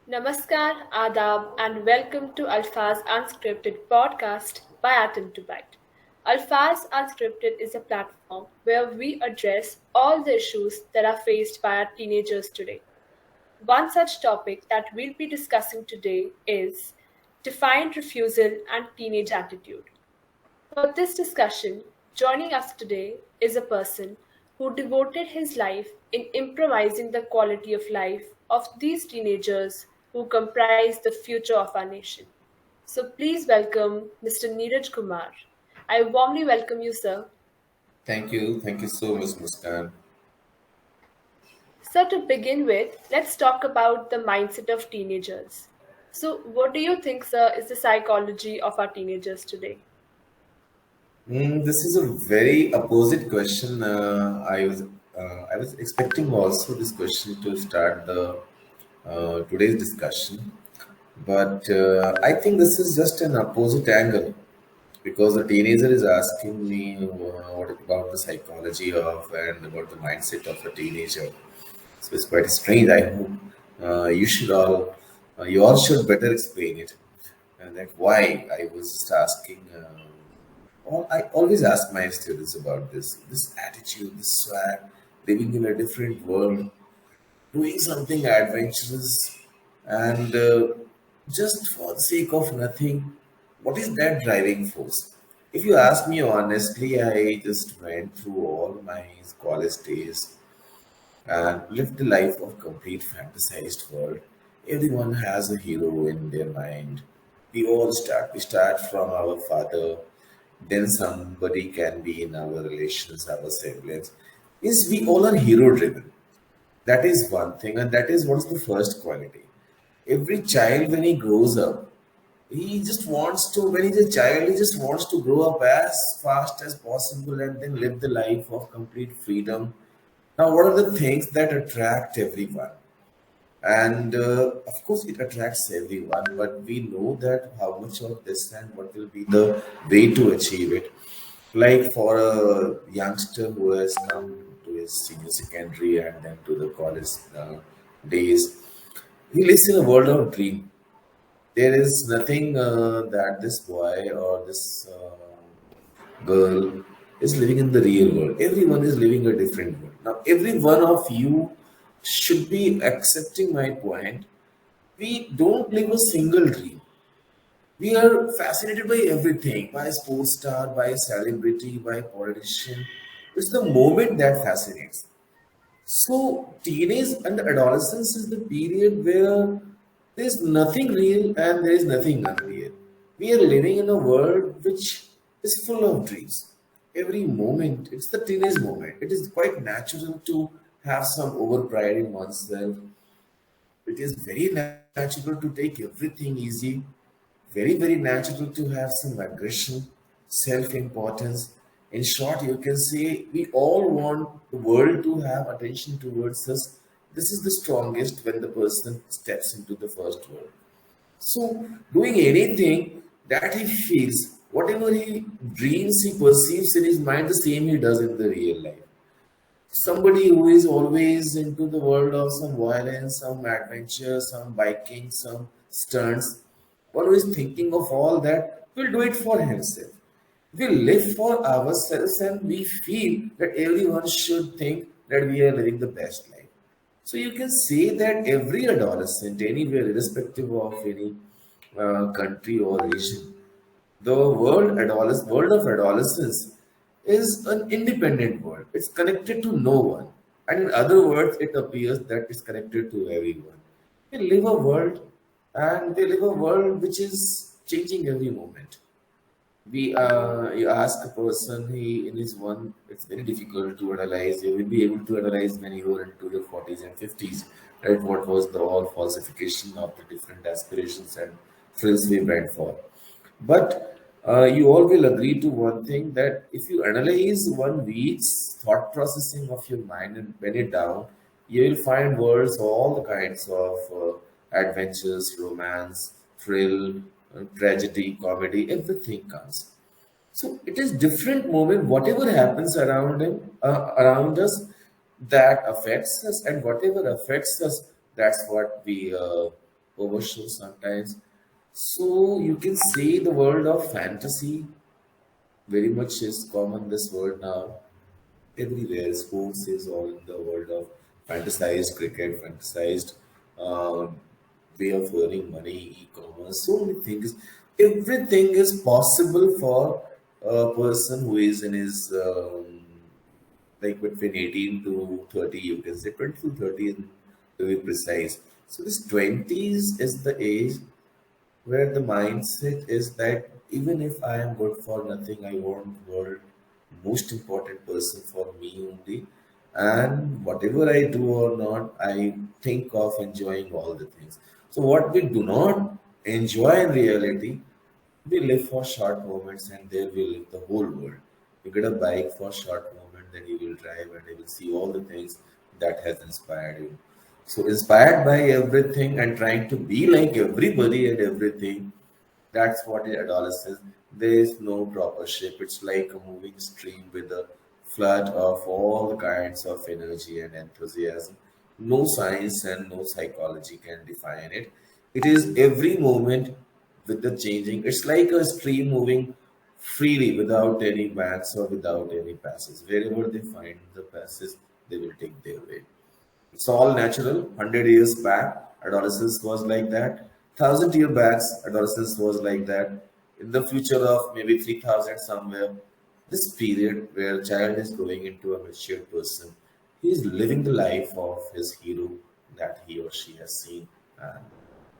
Namaskar, Adab, and welcome to Alfaaz Unscripted podcast by Atom to Byte. Alfaaz Unscripted is a platform where we address all the issues that are faced by our teenagers today. One such topic that we'll be discussing today is defiant refusal and teenage attitude. For this discussion, joining us today is a person who devoted his life in improvising the quality of life of these teenagers who comprise the future of our nation. So please welcome Mr. Neeraj Kumar. I warmly welcome you, sir. Thank you. Thank you so much, Muskan. So, to begin with, let's talk about the mindset of teenagers. So, what do you think, sir, is the psychology of our teenagers today? This is a very opposite question. I was expecting also this question to start the today's discussion, but I think this is just an opposite angle because the teenager is asking me what about the psychology of and about the mindset of a teenager. So it's quite strange. I hope you all should better explain it, and that why I was just asking. I always ask my students about this attitude, this swag, living in a different world, doing something adventurous, and just for the sake of nothing. What is that driving force? If you ask me honestly, I just went through all my college days and lived a life of complete fantasized world. Everyone has a hero in their mind. We all start. We start from our father, then somebody can be in our relations, our siblings. Is we all are hero driven. That is one thing, and that is what's the first quality. Every child when he grows up, he just wants to when he's a child, he just wants to grow up as fast as possible and then live the life of complete freedom. Now, what are the things that attract everyone? And of course, it attracts everyone, but we know that how much of this and what will be the way to achieve it. Like for a youngster who has come to his senior secondary and then to the college days, he lives in a world of dream. There is nothing that this boy or this girl is living in the real world. Everyone is living a different world. Now, every one of you should be accepting my point. We don't live a single dream. We are fascinated by everything, by a sports star, by a celebrity, by a politician. It's the moment that fascinates. So, teenage and adolescence is the period where there's nothing real and there is nothing unreal. We are living in a world which is full of dreams. Every moment, it's the teenage moment. It is quite natural to have some overpride in oneself. It is very natural to take everything easy, very natural to have some aggression, self importance. In short, you can say we all want the world to have attention towards us. This is the strongest when the person steps into the first world. So, doing anything that he feels, whatever he dreams, he perceives in his mind, the same he does in the real life. Somebody who is always into the world of some violence, some adventure, some biking, some stunts, one who is thinking of all that will do it for himself. We live for ourselves and we feel that everyone should think that we are living the best life. So you can say that every adolescent, anywhere, irrespective of any country or region, the world of adolescence is an independent world. It's connected to no one. And in other words, it appears that it's connected to everyone. We live a world and we live a world which is changing every moment. You ask a person, he in his one, it's very difficult to analyze. You will be able to analyze when you are into your 40s and 50s, right? What was the all falsification of the different aspirations and thrills we went for. But you all will agree to one thing that if you analyze one week's thought processing of your mind and pen it down, you will find words, all the kinds of adventures, romance, thrill, tragedy, comedy, everything comes. So it is different moment. Whatever happens around us, that affects us, and whatever affects us, that's what we overshow sometimes. So you can say the world of fantasy very much is common this world now. Everywhere, sports is all in the world of fantasized cricket, fantasized um, way of earning money, e-commerce, so many things. Everything is possible for a person who is in his like between 18 to 30, you can say 20 to 30 to be precise. So this 20s is the age where the mindset is that even if I am good for nothing, I want world most important person for me only. And whatever I do or not, I think of enjoying all the things. So what we do not enjoy in reality, we live for short moments and there we live the whole world. You get a bike for short moment, then you will drive and you will see all the things that has inspired you. So inspired by everything and trying to be like everybody and everything, that's what is adolescence. There is no proper shape. It's like a moving stream with a flood of all the kinds of energy and enthusiasm. No science and no psychology can define it. It is every moment with the changing. It's like a stream moving freely without any banks or without any passes. Wherever they find the passes, they will take their way. It's all natural. 100 years back, adolescence was like that. 1,000 years back, adolescence was like that. In the future of maybe 3,000 somewhere, this period where a child is growing into a mature person, he is living the life of his hero that he or she has seen, and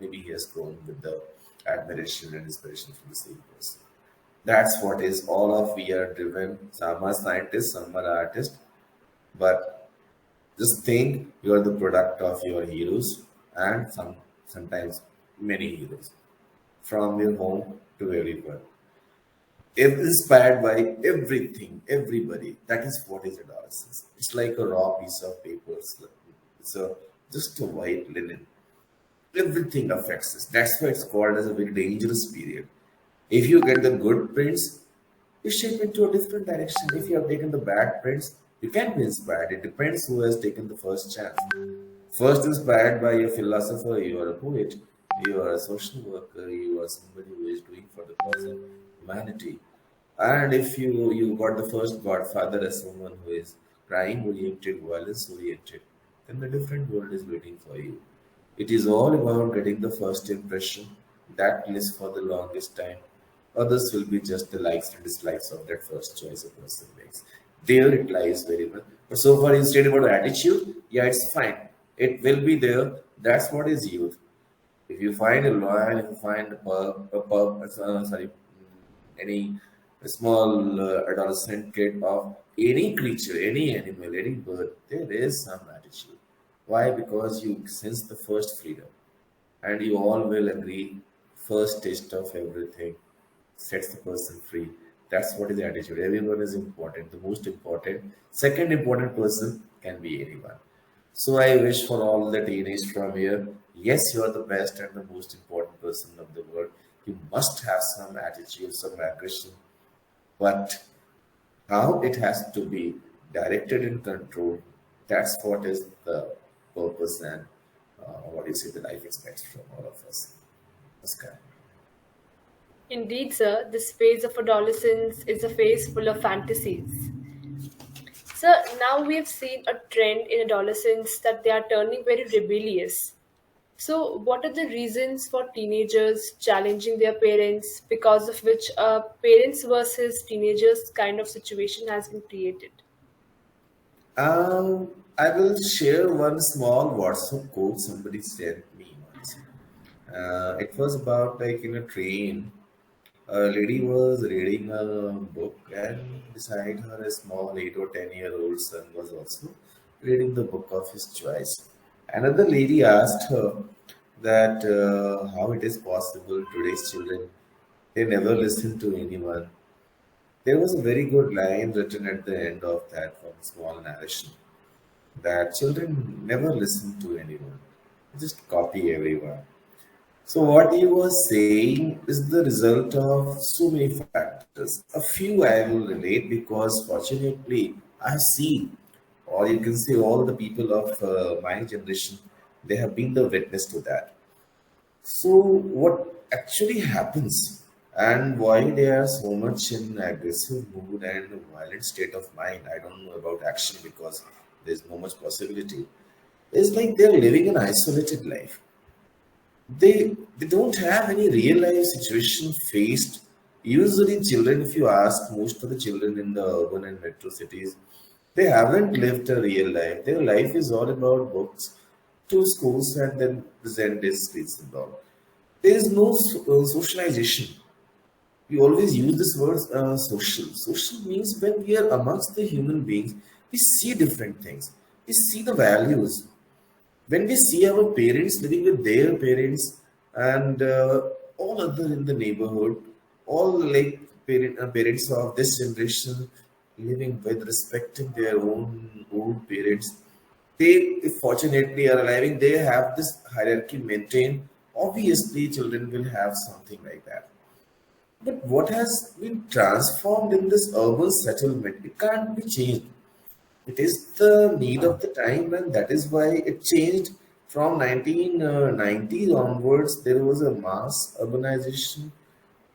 maybe he has grown with the admiration and inspiration from the same person. That's what is all of we are driven. Some are scientists, some are artists, but just think you are the product of your heroes and sometimes many heroes from your home to everywhere. Inspired by everything, everybody. That is what is adolescence. It's like a raw piece of paper. It's a just a white linen. Everything affects us. That's why it's called as a very dangerous period. If you get the good prints, you shape into a different direction. If you have taken the bad prints, you can be inspired. It depends who has taken the first chance. First inspired by a philosopher, you are a poet, you are a social worker, you are somebody who is doing for the cause of humanity. And if you got the first godfather as someone who is crime oriented, violence oriented, then the different world is waiting for you. It is all about getting the first impression that lives for the longest time. Others will be just the likes and dislikes of that first choice a person makes. There it lies very well. But so far you said about attitude, yeah, it's fine. It will be there. That's what is youth. If you find a lion, if you find any small adolescent kid of any creature, any animal, any bird, there is some attitude. Why? Because you sense the first freedom, and you all will agree. First taste of everything sets the person free. That's what is the attitude. Everyone is important. The most important, second important person can be anyone. So I wish for all the teenagers from here, yes, you are the best and the most important person of the world. You must have some attitude, some aggression, but how it has to be directed and controlled, that's what is the purpose and what you say the life expects from all of us. Oscar. Indeed, sir, this phase of adolescence is a phase full of fantasies. So now we have seen a trend in adolescents that they are turning very rebellious. So, what are the reasons for teenagers challenging their parents, because of which a parents versus teenagers kind of situation has been created? I will share one small WhatsApp quote somebody sent me once. It was about like in a train. A lady was reading a book, and beside her, a small 8 or 10 year old son was also reading the book of his choice. Another lady asked her that how it is possible today's children they never listen to anyone. There was a very good line written at the end of that one small narration that children never listen to anyone, they just copy everyone. So what he was saying is the result of so many factors. A few I will relate because fortunately I have seen, or you can say all the people of my generation, they have been the witness to that. So, what actually happens and why they are so much in aggressive mood and a violent state of mind? I don't know about action because there's no much possibility. It's like they're living an isolated life. They don't have any real life situation faced. Usually, children, if you ask most of the children in the urban and metro cities, they haven't lived a real life. Their life is all about books, to schools, and then present day streets and all. There is no socialization. We always use this word social. Social means when we are amongst the human beings, we see different things. We see the values. When we see our parents living with their parents and all other in the neighborhood, all like parents of this generation living with respecting their own old parents, they if fortunately are alive, they have this hierarchy maintained. Obviously, children will have something like that. But what has been transformed in this urban settlement, it can't be changed. It is the need of the time, and that is why it changed from 1990s onwards. There was a mass urbanization,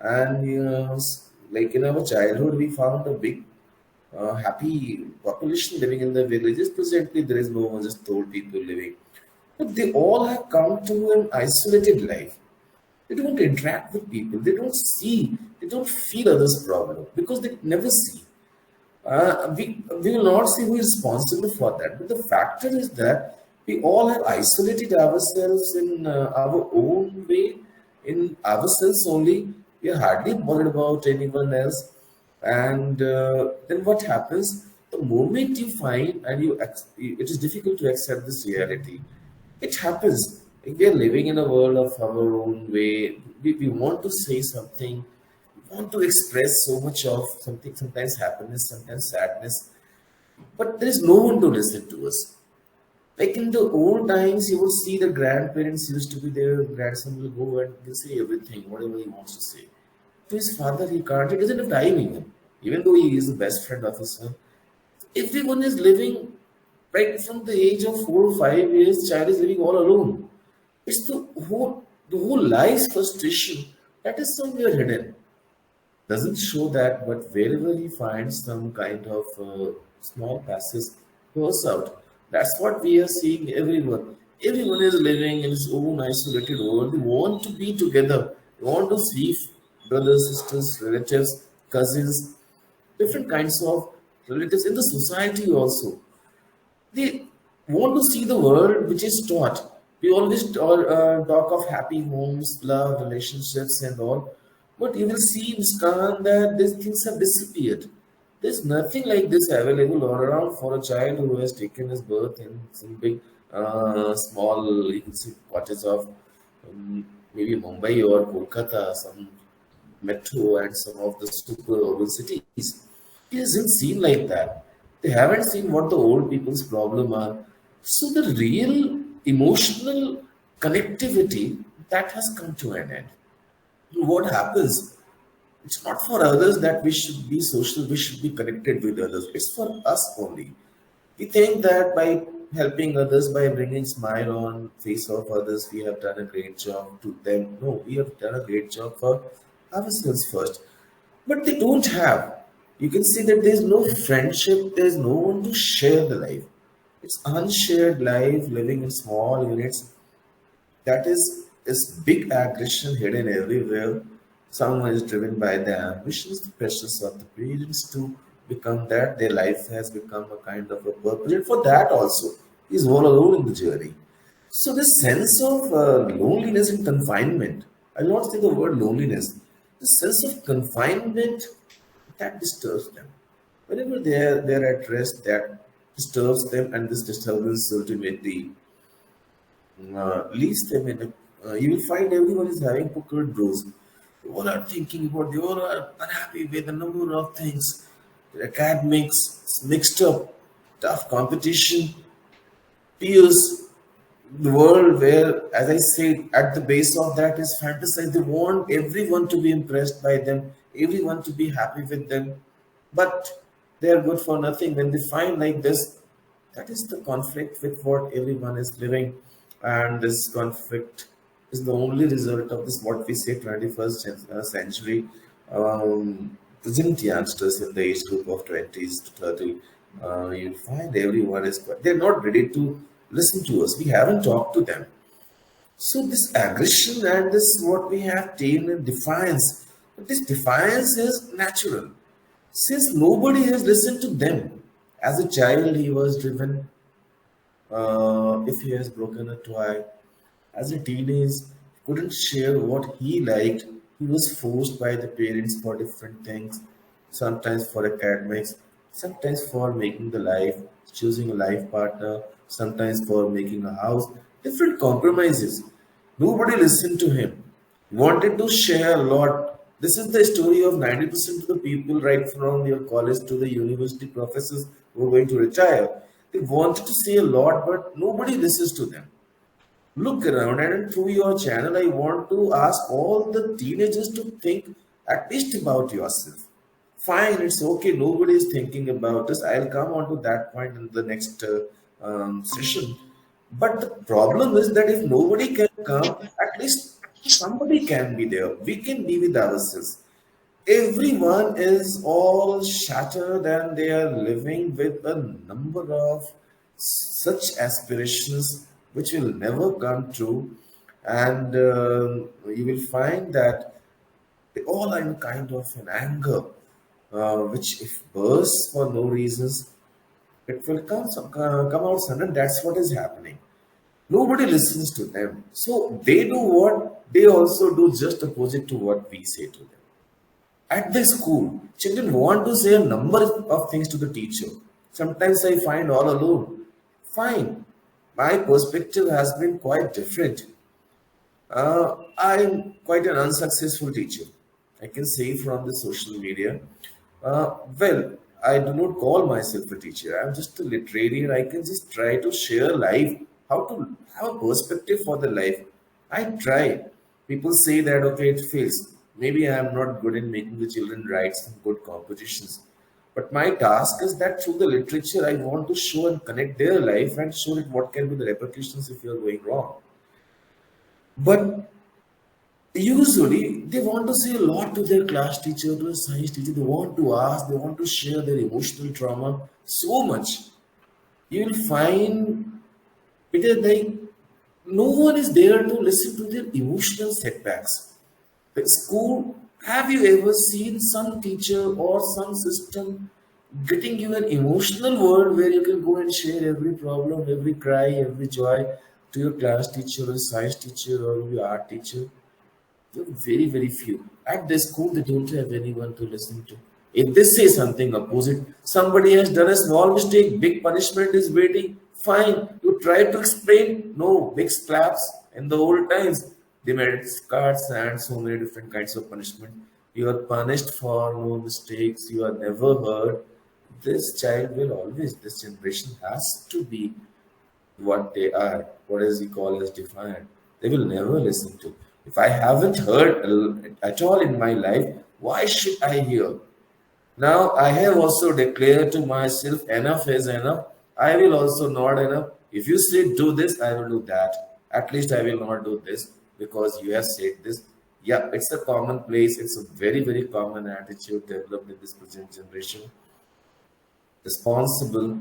and like in our childhood, we found a big, happy population living in the villages. Presently, there is no one, just old people living. But they all have come to an isolated life. They don't interact with people. They don't see. They don't feel others' problem because they never see. We will not see who is responsible for that. But the factor is that we all have isolated ourselves in our own way, in ourselves only. We are hardly bothered about anyone else. And then what happens? The moment you find and it is difficult to accept this reality. It happens. Like we are living in a world of our own way. We want to say something, want to express so much of something, sometimes happiness, sometimes sadness, but there is no one to listen to us. Like in the old times, you would see the grandparents used to be there, grandson will go and will say everything, whatever he wants to say. To his father, he can't, he doesn't have time even though he is the best friend of his son. Everyone is living right from the age of 4 or 5 years, child is living all alone. It's the whole life's frustration that is somewhere hidden doesn't show that, but wherever he finds some kind of small passes goes out. That's what we are seeing everyone. Everyone is living in his own isolated world. They want to be together. They want to see brothers, sisters, relatives, cousins, different kinds of relatives in the society also. They want to see the world which is taught. We always talk of happy homes, love, relationships, and all. But you will see, Muskan, that these things have disappeared. There's nothing like this available all around for a child who has taken his birth in some big, small, you can see cottage of maybe Mumbai or Kolkata, some metro and some of the super urban cities. It hasn't seen like that. They haven't seen what the old people's problem are. So the real emotional connectivity that has come to an end. What happens? It's not for others that we should be social, we should be connected with others. It's for us only. We think that by helping others, by bringing smile on face of others, we have done a great job to them. No, we have done a great job for ourselves first. But they don't have. You can see that there's no friendship, there's no one to share the life. It's unshared life, living in small units. That is big aggression hidden everywhere. Someone is driven by the ambitions, the pressures of the parents to become that. Their life has become a kind of a purpose. And for that also, he's all alone in the journey. So this sense of loneliness and confinement, I'll not say the word loneliness, the sense of confinement that disturbs them. Whenever they're at rest, that disturbs them, and this disturbance ultimately leaves them in a. You will find everyone is having puckered brows. They all are thinking about, they all are unhappy with a number of things. The academics, it's mixed up, tough competition, peers, the world where, as I said, at the base of that is fantasize. They want everyone to be impressed by them, everyone to be happy with them, but they are good for nothing. When they find like this, that is the conflict with what everyone is living, and this conflict. is the only result of this what we say 21st century present youngsters in the age group of 20s to 30. You find everyone is quite, they're not ready to listen to us. We haven't talked to them. So this aggression and this what we have taken in defiance, this defiance is natural. Since nobody has listened to them. As a child, he was driven if he has broken a toy. As a teenager, couldn't share what he liked. He was forced by the parents for different things, sometimes for academics, sometimes for making the life, choosing a life partner, sometimes for making a house, different compromises. Nobody listened to him. Wanted to share a lot. This is the story of 90% of the people, right from your college to the university professors who are going to retire. They wanted to say a lot, but nobody listens to them. Look around, and through your channel, I want to ask all the teenagers to think at least about yourself. Fine, it's okay. Nobody is thinking about us. I'll come on to that point in the next session. But the problem is that if nobody can come, at least somebody can be there. We can be with ourselves. Everyone is all shattered and they are living with a number of such aspirations which will never come true. And you will find that they all are in kind of an anger, which if bursts for no reasons, it will come out sudden. That's what is happening. Nobody listens to them. So they do what? They also do just opposite to what we say to them. At the school, children want to say a number of things to the teacher. Sometimes I find all alone. Fine. My perspective has been quite different. I'm quite an unsuccessful teacher. I can say from the social media. Well, I do not call myself a teacher. I'm just a literarian. I can just try to share life, how to have a perspective for the life. I try. People say that okay, it fails. Maybe I am not good in making the children write some good compositions. But my task is that through the literature, I want to show and connect their life and show it what can be the repercussions if you are going wrong. But usually, they want to say a lot to their class teacher, to a science teacher. They want to ask, they want to share their emotional trauma so much. You will find it is like no one is there to listen to their emotional setbacks. The school, have you ever seen some teacher or some system getting you an emotional world where you can go and share every problem, every cry, every joy to your class teacher or science teacher or your art teacher? They're very, very few. At the school, they don't have anyone to listen to. If they say something opposite, somebody has done a small mistake, big punishment is waiting. Fine, you try to explain. No, big slaps. In the old times, they made cards and so many different kinds of punishment. You are punished for no mistakes. You are never heard. This child will always, this generation has to be what they are, what is he called as defiant. They will never listen to. If I haven't heard at all in my life, why should I hear? Now I have also declared to myself, enough is enough. I will also not enough. If you say do this, I will do that. At least I will not do this because you have said this. Yeah, it's a commonplace. It's a very, very common attitude developed in this present generation. Responsible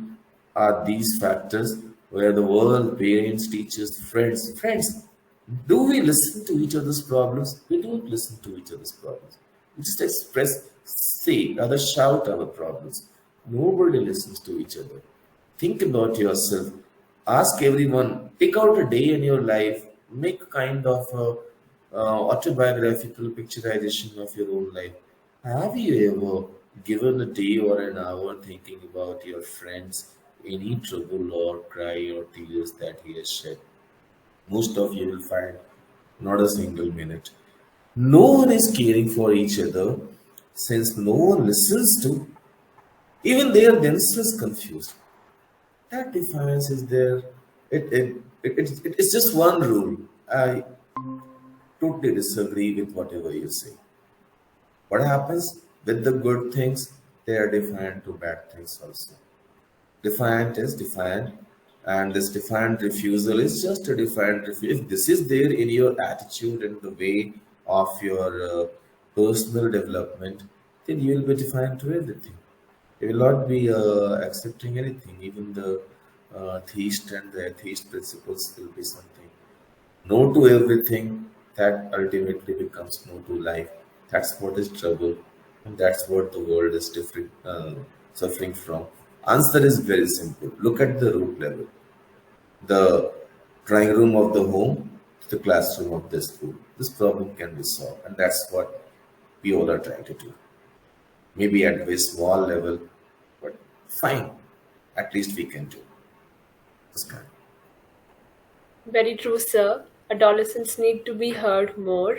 are these factors where the world, parents, teachers, friends, do we listen to each other's problems? We don't listen to each other's problems. We just express, say, rather shout our problems. Nobody listens to each other. Think about yourself. Ask everyone, take out a day in your life, make a kind of autobiographical picturization of your own life. Have you ever given a day or an hour thinking about your friends, any trouble or cry or tears that he has shed? Most of you will find not a single minute. No one is caring for each other since no one listens to, even they are themselves confused. That defiance is there. It's just one rule. I totally disagree with whatever you say. What happens with the good things? They are defiant to bad things also. Defiant is defiant. And this defiant refusal is just a defiant refusal. If this is there in your attitude and the way of your personal development, then you will be defiant to everything. You will not be accepting anything. Even the theist and the atheist principles will be something. No to everything, that ultimately becomes no to life. That's what is trouble, and that's what the world is different, suffering from. Answer is very simple. Look at the root level, the drawing room of the home to the classroom of the school. This problem can be solved, and that's what we all are trying to do. Maybe at a very small level, but fine. At least we can do this kind. Very true, sir. Adolescents need to be heard more.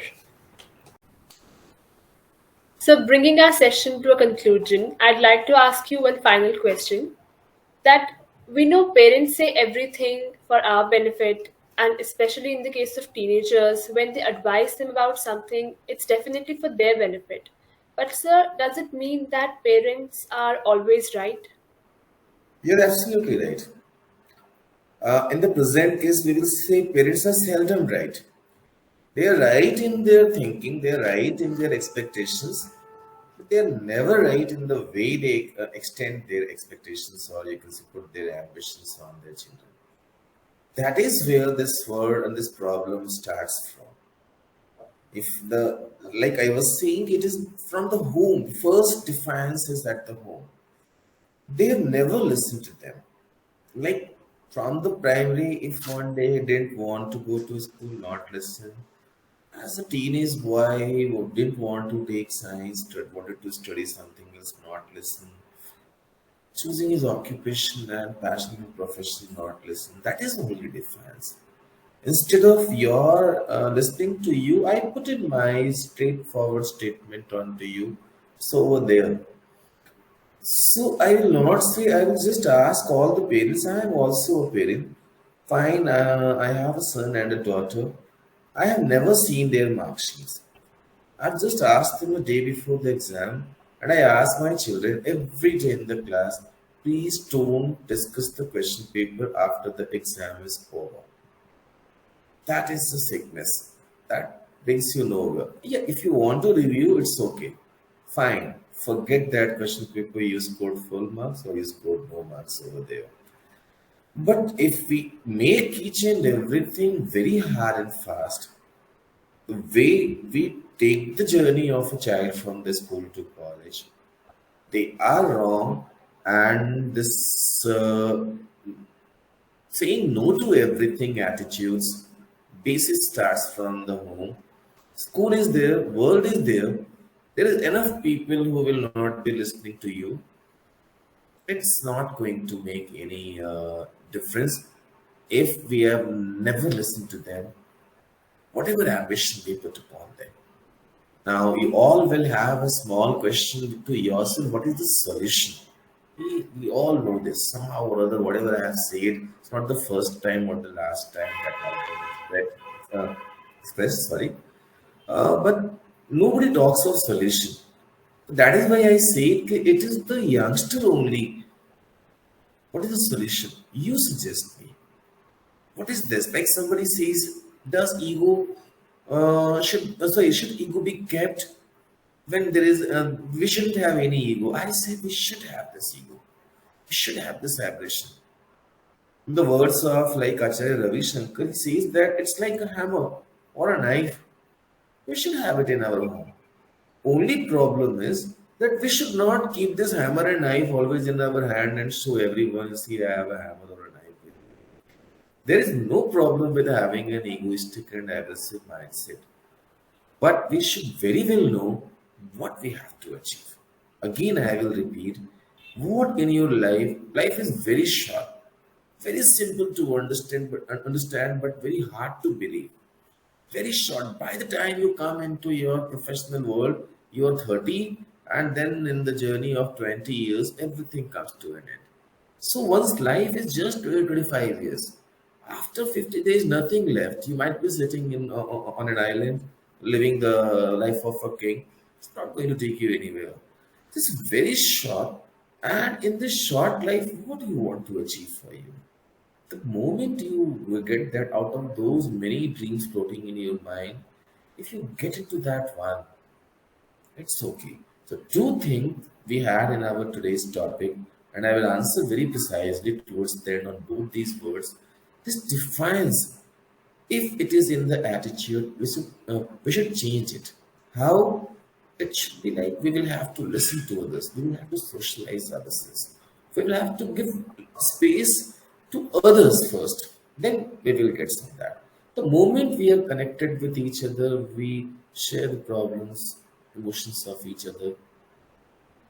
So, bringing our session to a conclusion, I'd like to ask you one final question. That we know parents say everything for our benefit, and especially in the case of teenagers, when they advise them about something, it's definitely for their benefit. But, sir, does it mean that parents are always right? You're absolutely right. In the present case, we will say parents are seldom right. They are right in their thinking, they are right in their expectations, but they are never right in the way they extend their expectations, or you can say put their ambitions on their children. That is where this word and this problem starts from. If the, like I was saying, it is from the home. First defiance is at the home. They have never listened to them. Like from the primary, if one day he didn't want to go to school, not listen. As a teenage boy who didn't want to take science, wanted to study something else, not listen. Choosing his occupation and passion and profession, not listen. That is only defiance. Instead of your listening to you, I put in my straightforward statement onto you. So over there. So I will not say, I will just ask all the parents. I am also a parent. Fine, I have a son and a daughter. I have never seen their mark sheets. I've just asked them a day before the exam, and I ask my children every day in the class, please don't discuss the question paper after the exam is over. That is the sickness. That brings you nowhere. Yeah, if you want to review, it's okay. Fine. Forget that question paper, you scored full marks or you scored no marks over there. But if we make each and everything very hard and fast, the way we take the journey of a child from the school to college, they are wrong. And this saying no to everything attitudes basis starts from the home. School is there, world is there. There is enough people who will not be listening to you. It's not going to make any difference if we have never listened to them, whatever ambition we put upon them. Now, you all will have a small question to yourself, what is the solution? We all know this somehow or other. Whatever I have said, it's not the first time or the last time that I have expressed. Sorry, but nobody talks of solution. That is why I say it is the youngster only. What is the solution? You suggest me. What is this? Like somebody says, does ego should ego be kept when there is? We shouldn't have any ego. I say we should have this ego. We should have this aggression. In the words of like Acharya Ravi Shankar, he says that it's like a hammer or a knife. We should have it in our home. Only problem is that we should not keep this hammer and knife always in our hand and show everyone, see, I have a hammer or a knife with me. There is no problem with having an egoistic and aggressive mindset. But we should very well know what we have to achieve. Again, I will repeat, what in your life is very short, very simple to understand, but very hard to believe. Very short. By the time you come into your professional world, you're 30, and then in the journey of 20 years, everything comes to an end. So one's life is just 25 years. After 50 days, nothing left. You might be sitting on an island, living the life of a king. It's not going to take you anywhere. This is very short. And in this short life, what do you want to achieve for you? The moment you will get that out of those many dreams floating in your mind, if you get into that one, it's okay. So, two things we had in our today's topic, and I will answer very precisely towards the end on both these words. This defines if it is in the attitude, we should change it. How? It should be like we will have to listen to others, we will have to socialize ourselves, we will have to give space to others first, then we will get some of that. The moment we are connected with each other, we share the problems, emotions of each other,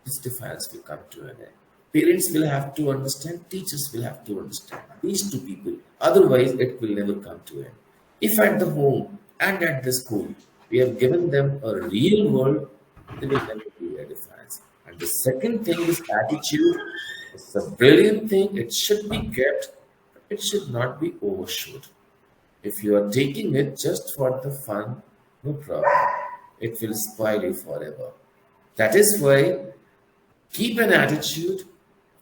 this defiance will come to an end. Parents will have to understand, teachers will have to understand these two people. Otherwise, it will never come to an end. If at the home and at the school we have given them a real world, they will never be a defiance. And the second thing is attitude. It's a brilliant thing. It should be kept, but it should not be overshot. If you are taking it just for the fun, no problem. It will spoil you forever. That is why keep an attitude.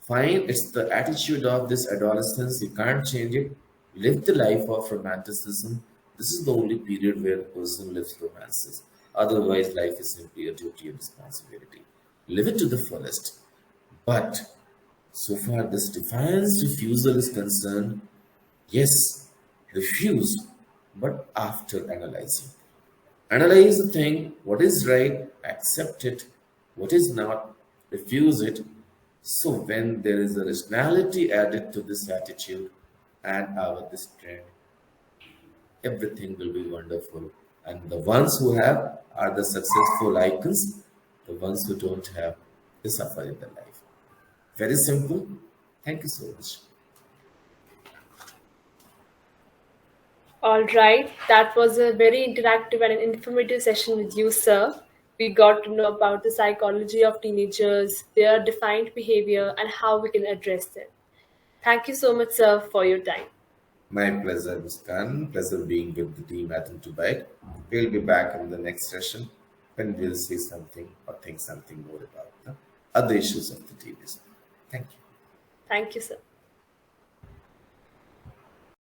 Fine, it's the attitude of this adolescence. You can't change it. Live the life of romanticism. This is the only period where a person lives romances. Otherwise, life is simply a duty and responsibility. Live it to the fullest. But so far, this defiance refusal is concerned, yes, refuse, but after analyzing. Analyze the thing, what is right, accept it, what is not, refuse it. So when there is a rationality added to this attitude and our this trend, everything will be wonderful. And the ones who have are the successful icons, the ones who don't have, they suffer in their life. Very simple. Thank you so much. All right, that was a very interactive and an informative session with you, sir. We got to know about the psychology of teenagers, their defined behavior, and how we can address them. Thank you so much, sir, for your time. My pleasure, Muskan. Pleasure being with the team at Byte. We'll be back in the next session when we'll see something or think something more about the other issues of the TVs. Thank you. Thank you, sir.